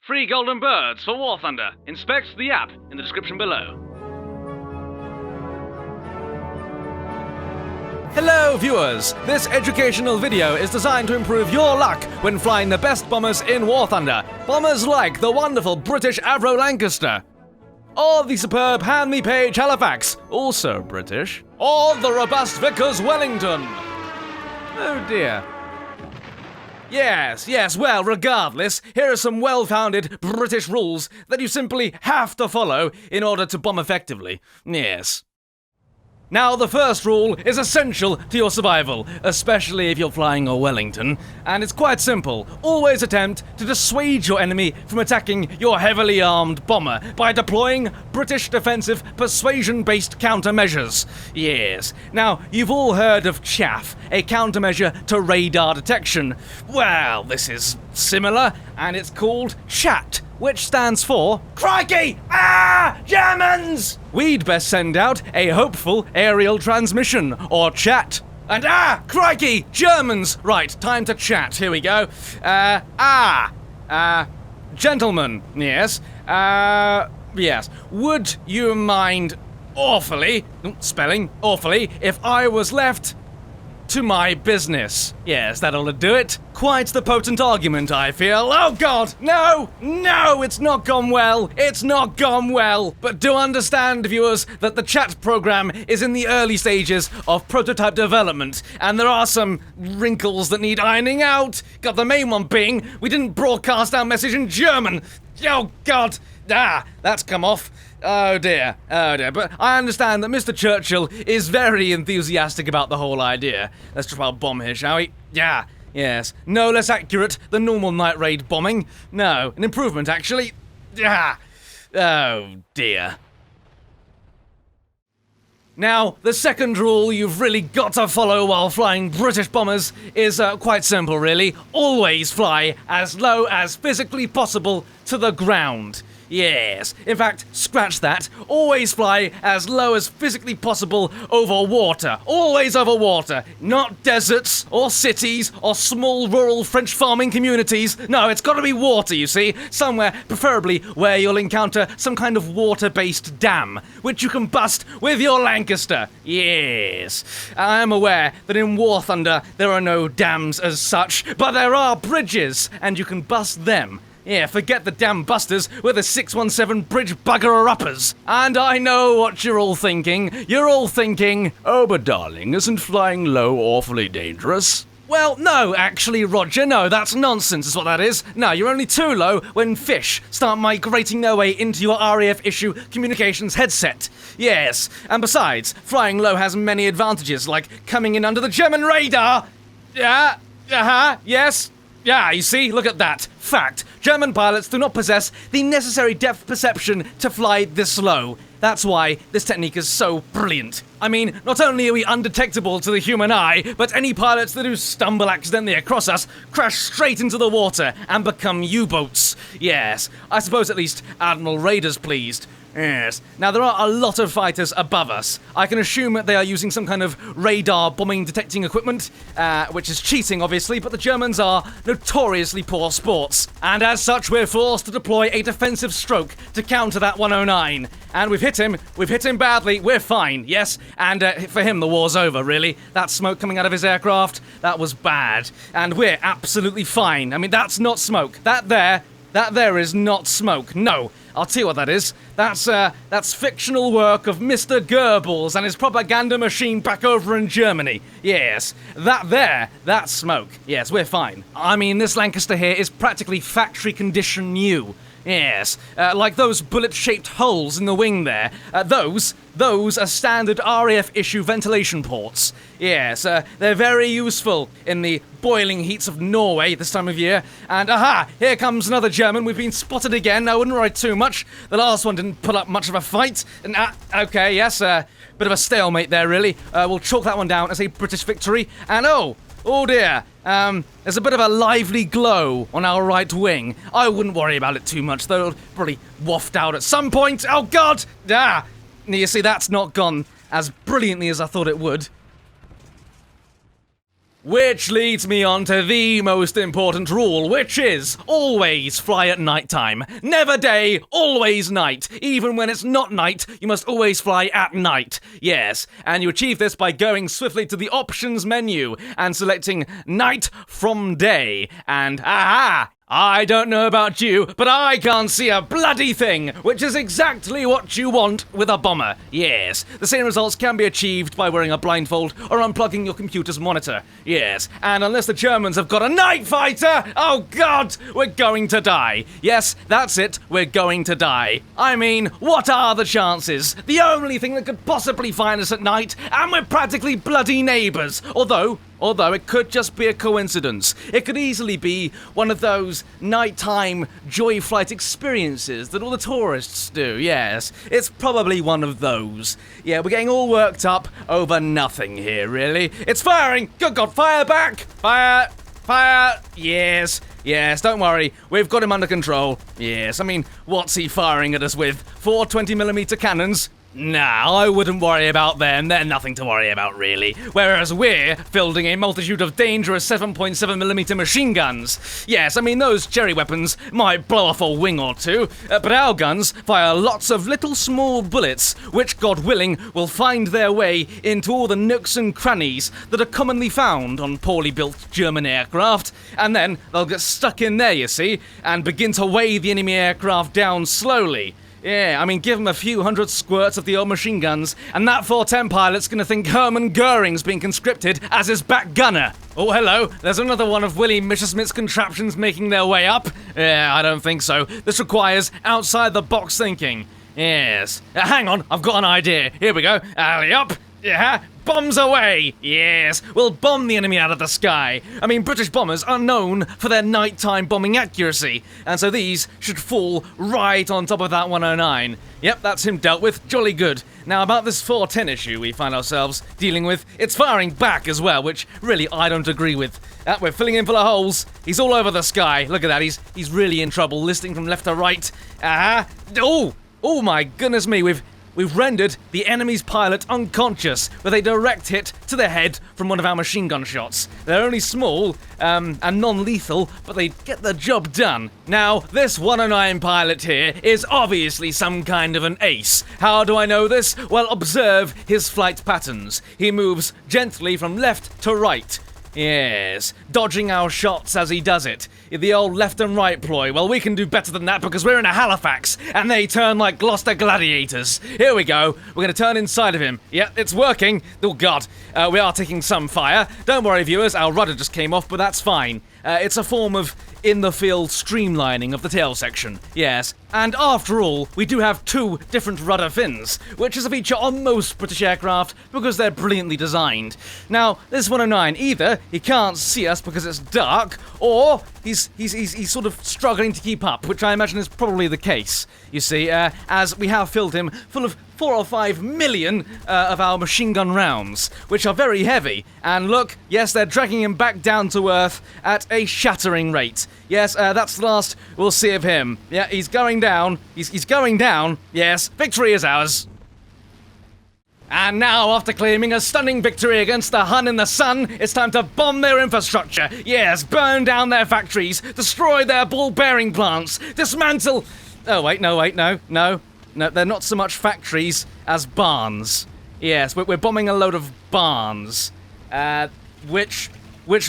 Free golden birds for War Thunder. Inspect the app in the description below. Hello viewers! This educational video is designed to improve your luck when flying the best bombers in War Thunder. Bombers like the wonderful British Avro Lancaster, or the superb Handley Page Halifax, also British, or the robust Vickers Wellington. Oh dear. Yes, well, regardless, here are some well-founded British rules that you simply have to follow in order to bomb effectively. Yes. Now, the first rule is essential to your survival, especially if you're flying a Wellington, and it's quite simple. Always attempt to dissuade your enemy from attacking your heavily armed bomber by deploying British defensive persuasion-based countermeasures. Yes. Now, you've all heard of chaff, a countermeasure to radar detection. Well, this is similar, and it's called chat, which stands for Crikey! Ah! Germans! We'd best send out a hopeful aerial transmission, or chat. And crikey! Germans! Right, time to chat. Here we go. Gentlemen, yes. Yes. Would you mind awfully, if I was left to my business? Yes, that'll do it. Quite the potent argument, I feel. Oh God, no, it's not gone well. It's not gone well. But do understand, viewers, that the chat program is in the early stages of prototype development, and there are some wrinkles that need ironing out. Got the main one being, we didn't broadcast our message in German. Oh God, that's come off. Oh dear. But I understand that Mr. Churchill is very enthusiastic about the whole idea. Let's try our bomb here, shall we? Yeah, yes. No less accurate than normal night raid bombing. No, an improvement, actually. Oh dear. Now, the second rule you've really got to follow while flying British bombers is quite simple, really. Always fly as low as physically possible to the ground. Yes. In fact, scratch that. Always fly as low as physically possible over water. Always over water. Not deserts, or cities, or small rural French farming communities. No, it's gotta be water, you see. Somewhere, preferably, where you'll encounter some kind of water-based dam, which you can bust with your Lancaster. Yes. I am aware that in War Thunder there are no dams as such, but there are bridges, and you can bust them. Yeah, forget the damn busters, we're the 617 bridge bugger-uppers. And I know what you're all thinking. You're all thinking, oh, but darling, isn't flying low awfully dangerous? Well, no, actually, Roger, no, that's nonsense is what that is. No, you're only too low when fish start migrating their way into your RAF issue communications headset. Yes, and besides, flying low has many advantages, like coming in under the German radar. Yes. Yeah, you see, look at that. Fact, German pilots do not possess the necessary depth perception to fly this low. That's why this technique is so brilliant. I mean, not only are we undetectable to the human eye, but any pilots that do stumble accidentally across us crash straight into the water and become U-boats. Yes, I suppose at least Admiral Raiders pleased. Yes. Now, there are a lot of fighters above us. I can assume that they are using some kind of radar bombing detecting equipment, which is cheating, obviously, but the Germans are notoriously poor sports. And as such, we're forced to deploy a defensive stroke to counter that 109. And we've hit him badly, we're fine, yes? And for him, the war's over, really. That smoke coming out of his aircraft, that was bad. And we're absolutely fine. I mean, that's not smoke. That there is not smoke, no. I'll tell you what that is. That's fictional work of Mr. Goebbels and his propaganda machine back over in Germany. Yes, that's smoke. Yes, we're fine. I mean, this Lancaster here is practically factory condition new. Yes, like those bullet-shaped holes in the wing there. Those are standard RAF issue ventilation ports. Yes, they're very useful in the boiling heats of Norway this time of year. And here comes another German. We've been spotted again. I wouldn't worry too much. The last one didn't put up much of a fight. And okay, yes, bit of a stalemate there, really. We'll chalk that one down as a British victory. And oh dear, there's a bit of a lively glow on our right wing. I wouldn't worry about it too much, though. It'll probably waft out at some point. Oh God! You see, that's not gone as brilliantly as I thought it would. Which leads me on to the most important rule, which is always fly at night time. Never day, always night. Even when it's not night, you must always fly at night. Yes, and you achieve this by going swiftly to the options menu and selecting night from day. And aha! I don't know about you, but I can't see a bloody thing, which is exactly what you want with a bomber. Yes, the same results can be achieved by wearing a blindfold or unplugging your computer's monitor. Yes, and unless the Germans have got a night fighter, oh god, we're going to die. Yes, that's it, we're going to die. I mean, what are the chances? The only thing that could possibly find us at night, and we're practically bloody neighbours. Although it could just be a coincidence. It could easily be one of those nighttime joy flight experiences that all the tourists do, yes. It's probably one of those. Yeah, we're getting all worked up over nothing here, really. It's firing! Good God, fire back! Fire! Fire! Yes, don't worry. We've got him under control. Yes, I mean, what's he firing at us with? 4 20mm cannons? Nah, I wouldn't worry about them. They're nothing to worry about, really. Whereas we're fielding a multitude of dangerous 7.7mm machine guns. Yes, I mean, those jerry weapons might blow off a wing or two, but our guns fire lots of little small bullets, which, God willing, will find their way into all the nooks and crannies that are commonly found on poorly built German aircraft, and then they'll get stuck in there, you see, and begin to weigh the enemy aircraft down slowly. Yeah, I mean, give him a few hundred squirts of the old machine guns, and that 410 pilot's gonna think Hermann Goering's been conscripted as his back gunner. Oh, hello, there's another one of Willie Messerschmitt's contraptions making their way up. Yeah, I don't think so. This requires outside-the-box thinking. Yes. Hang on, I've got an idea. Here we go. Alley up. Yeah. Bombs away! Yes, we'll bomb the enemy out of the sky. I mean, British bombers are known for their nighttime bombing accuracy, and so these should fall right on top of that 109. Yep, that's him dealt with. Jolly good. Now, about this 410 issue we find ourselves dealing with, it's firing back as well, which really I don't agree with. We're filling in full of holes. He's all over the sky. Look at that, he's really in trouble, listing from left to right. Oh my goodness me, We've rendered the enemy's pilot unconscious with a direct hit to the head from one of our machine gun shots. They're only small and non-lethal, but they get the job done. Now, this 109 pilot here is obviously some kind of an ace. How do I know this? Well, observe his flight patterns. He moves gently from left to right. Yes, dodging our shots as he does it. The old left and right ploy. Well, we can do better than that because we're in a Halifax, and they turn like Gloucester gladiators. Here we go. We're going to turn inside of him. Yep, it's working. Oh, God. We are taking some fire. Don't worry, viewers. Our rudder just came off, but that's fine. It's a form of in-the-field streamlining of the tail section. Yes. And after all, we do have 2 different rudder fins, which is a feature on most British aircraft because they're brilliantly designed. Now, this 109, either he can't see us because it's dark, or he's sort of struggling to keep up, which I imagine is probably the case, you see, as we have filled him full of 4 or 5 million of our machine gun rounds, which are very heavy. And look, yes, they're dragging him back down to earth at a shattering rate. Yes, that's the last we'll see of him. Yeah, he's going down. He's going down. Yes, victory is ours. And now, after claiming a stunning victory against the Hun in the sun, it's time to bomb their infrastructure. Yes, burn down their factories, destroy their ball bearing plants, dismantle... Oh, wait, no. No, they're not so much factories as barns. Yes, we're bombing a load of barns, which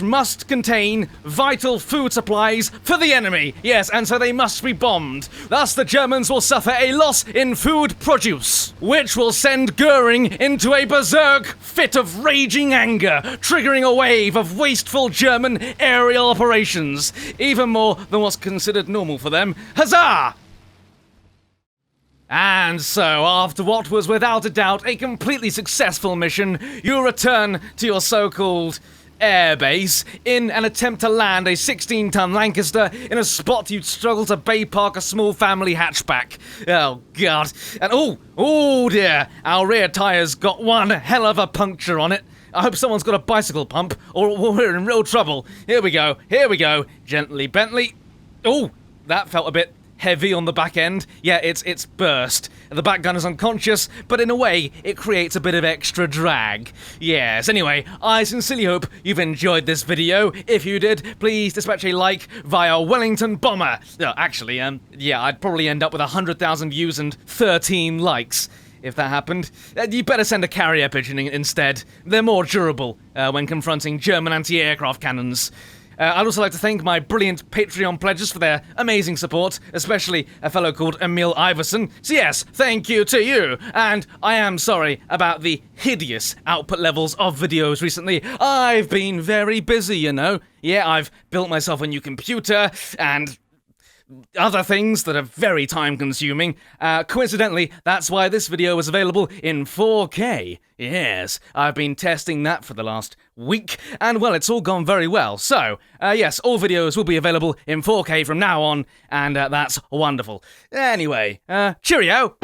must contain vital food supplies for the enemy. Yes, and so they must be bombed. Thus, the Germans will suffer a loss in food produce, which will send Goering into a berserk fit of raging anger, triggering a wave of wasteful German aerial operations, even more than what's considered normal for them. Huzzah! And so, after what was without a doubt a completely successful mission, you return to your so-called airbase in an attempt to land a 16-ton Lancaster in a spot you'd struggle to bay park a small family hatchback. Oh, God. And oh dear, our rear tyre's got one hell of a puncture on it. I hope someone's got a bicycle pump, or we're in real trouble. Here we go. Gently, Bentley. Oh, that felt a bit heavy on the back end. Yeah, it's burst. The back gun is unconscious, but in a way, it creates a bit of extra drag. Yes, anyway, I sincerely hope you've enjoyed this video. If you did, please dispatch a like via Wellington Bomber. Actually, yeah, I'd probably end up with 100,000 views and 13 likes. If that happened, you better send a carrier pigeon instead. They're more durable when confronting German anti-aircraft cannons. I'd also like to thank my brilliant Patreon pledges for their amazing support, especially a fellow called Emil Iverson. So yes, thank you to you. And I am sorry about the hideous output levels of videos recently. I've been very busy, you know. Yeah, I've built myself a new computer and other things that are very time-consuming. Coincidentally, that's why this video is available in 4K. Yes, I've been testing that for the last week, and well, it's all gone very well. So, yes, all videos will be available in 4K from now on, and that's wonderful. Anyway, cheerio!